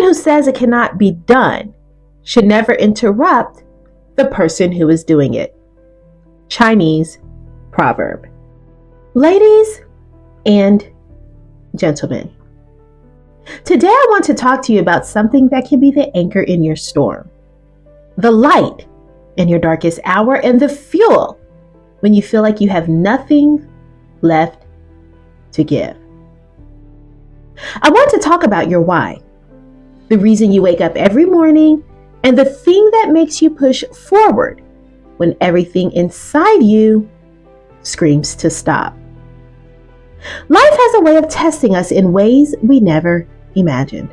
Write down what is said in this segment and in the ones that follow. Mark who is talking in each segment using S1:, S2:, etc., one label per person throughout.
S1: who says it cannot be done should never interrupt the person who is doing it. Chinese proverb. Ladies and gentlemen, today I want to talk to you about something that can be the anchor in your storm, the light in your darkest hour, and the fuel when you feel like you have nothing left to give. I want to talk about your why, the reason you wake up every morning, and the thing that makes you push forward when everything inside you screams to stop. Life has a way of testing us in ways we never imagined.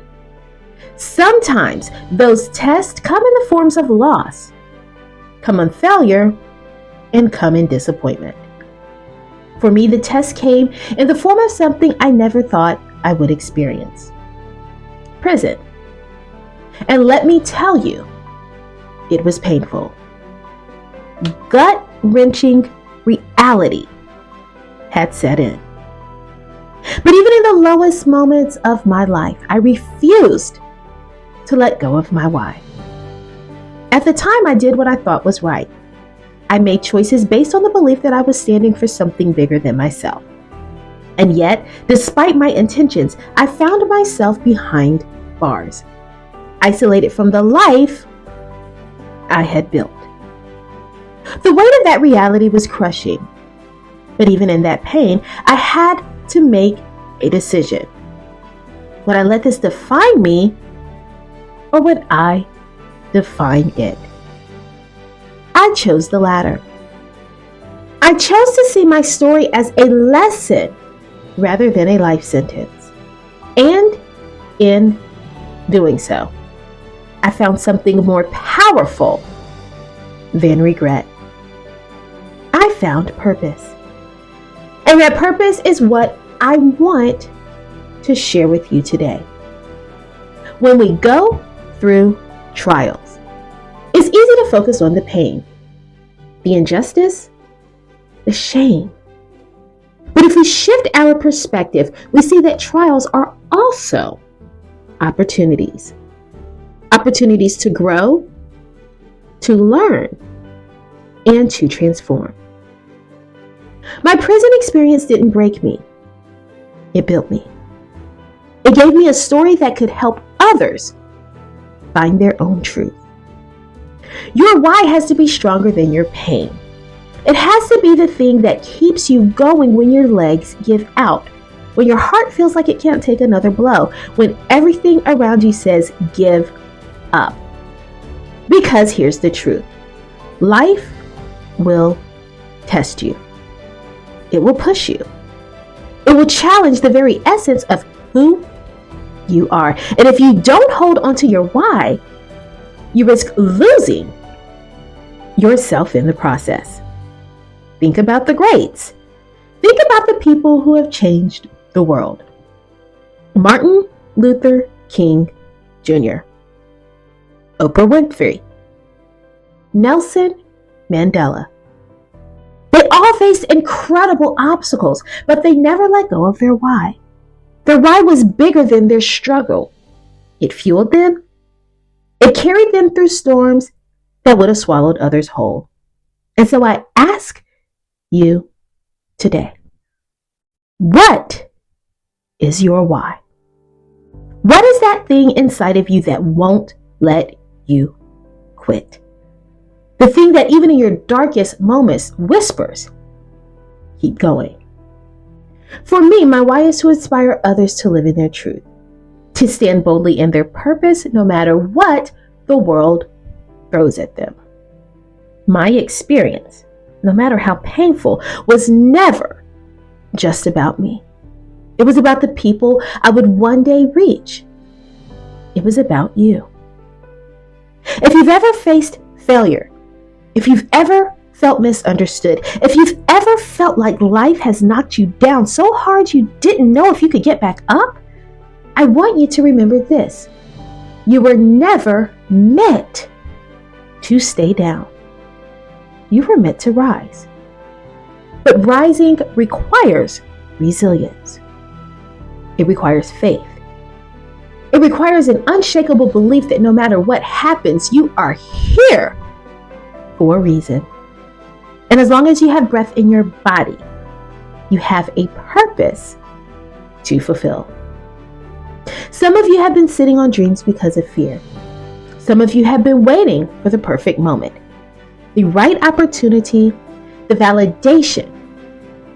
S1: Sometimes those tests come in the forms of loss, come in failure, and come in disappointment. For me, the test came in the form of something I never thought I would experience: prison. And let me tell you, it was painful. Gut-wrenching reality had set in. But even in the lowest moments of my life, I refused to let go of my why. At the time, I did what I thought was right. I made choices based on the belief that I was standing for something bigger than myself. And yet, despite my intentions, I found myself behind bars, isolated from the life I had built. The weight of that reality was crushing. But even in that pain, I had to make a decision. Would I let this define me, or would I define it? I chose the latter. I chose to see my story as a lesson rather than a life sentence. And in doing so, I found something more powerful than regret. I found purpose. And that purpose is what I want to share with you today. When we go through trials, it's easy to focus on the pain, the injustice, the shame. But if we shift our perspective, we see that trials are also opportunities. Opportunities to grow, to learn, and to transform. My prison experience didn't break me. It built me. It gave me a story that could help others find their own truth. Your why has to be stronger than your pain. It has to be the thing that keeps you going when your legs give out, when your heart feels like it can't take another blow, when everything around you says give up. Because here's the truth. Life will test you. It will push you. It will challenge the very essence of who you are. And if you don't hold on to your why, you risk losing yourself in the process. Think about the greats. Think about the people who have changed the world. Martin Luther King Jr., Oprah Winfrey, Nelson Mandela. They all faced incredible obstacles, but they never let go of their why. Their why was bigger than their struggle. It fueled them. It carried them through storms that would have swallowed others whole. And so I ask you today, what is your why? What is that thing inside of you that won't let you quit? The thing that even in your darkest moments whispers, keep going. For me, my why is to inspire others to live in their truth, to stand boldly in their purpose no matter what the world throws at them. My experience, no matter how painful, was never just about me. It was about the people I would one day reach. It was about you. If you've ever faced failure, if you've ever felt misunderstood, if you've ever felt like life has knocked you down so hard you didn't know if you could get back up, I want you to remember this. You were never meant to stay down. You were meant to rise. But rising requires resilience. It requires faith. It requires an unshakable belief that no matter what happens, you are here for a reason. And as long as you have breath in your body, you have a purpose to fulfill. Some of you have been sitting on dreams because of fear. Some of you have been waiting for the perfect moment, the right opportunity, the validation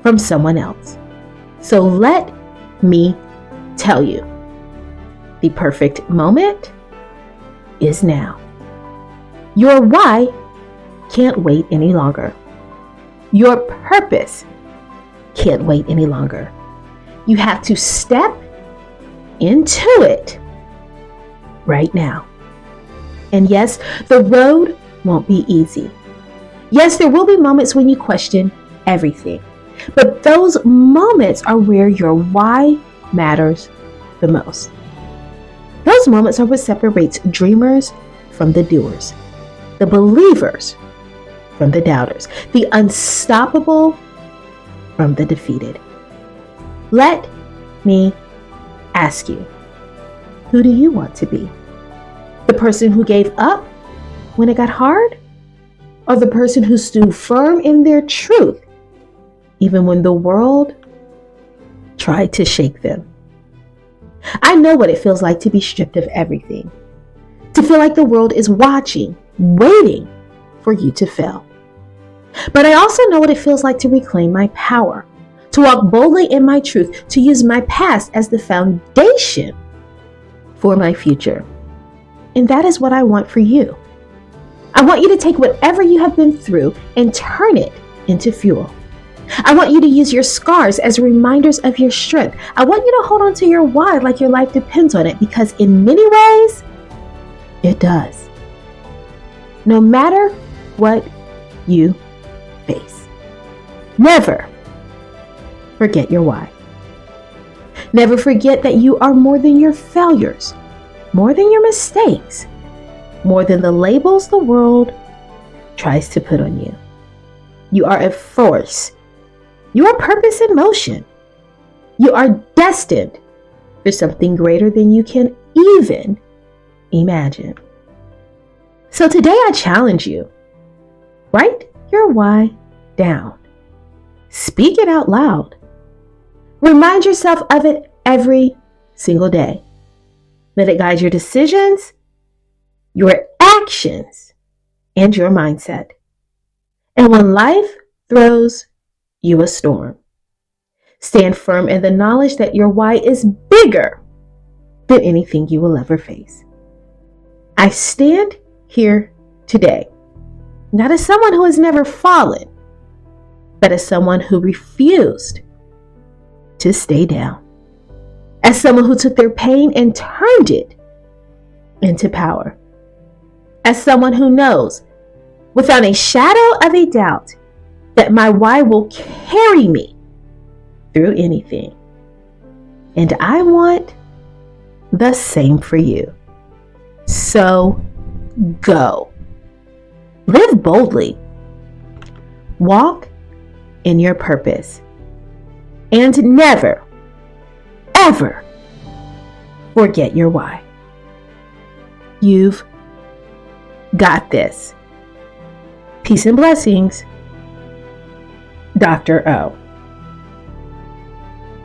S1: from someone else. So let me tell you, the perfect moment is now. Your why can't wait any longer. Your purpose can't wait any longer. You have to step into it right now. And yes, the road won't be easy. Yes, there will be moments when you question everything. But those moments are where your why matters the most. Those moments are what separates dreamers from the doers, the believers from the doubters, the unstoppable from the defeated. Let me ask you, who do you want to be? The person who gave up when it got hard? Or the person who stood firm in their truth even when the world tried to shake them? I know what it feels like to be stripped of everything, to feel like the world is watching, waiting for you to fail. But I also know what it feels like to reclaim my power, to walk boldly in my truth, to use my past as the foundation for my future. And that is what I want for you. I want you to take whatever you have been through and turn it into fuel. I want you to use your scars as reminders of your strength. I want you to hold on to your why like your life depends on it, because in many ways, it does. No matter what you face, never forget your why. Never forget that you are more than your failures, more than your mistakes, more than the labels the world tries to put on you. You are a force. You are purpose in motion. You are destined for something greater than you can even imagine. So today I challenge you. Write your why down. Speak it out loud. Remind yourself of it every single day. Let it guide your decisions, your actions, and your mindset. And when life throws you a storm, stand firm in the knowledge that your why is bigger than anything you will ever face. I stand here today, not as someone who has never fallen, but as someone who refused to stay down, as someone who took their pain and turned it into power, as someone who knows without a shadow of a doubt that my why will carry me through anything. And I want the same for you. So go. Live boldly. Walk in your purpose. And never, ever forget your why. You've got this. Peace and blessings, Dr. O.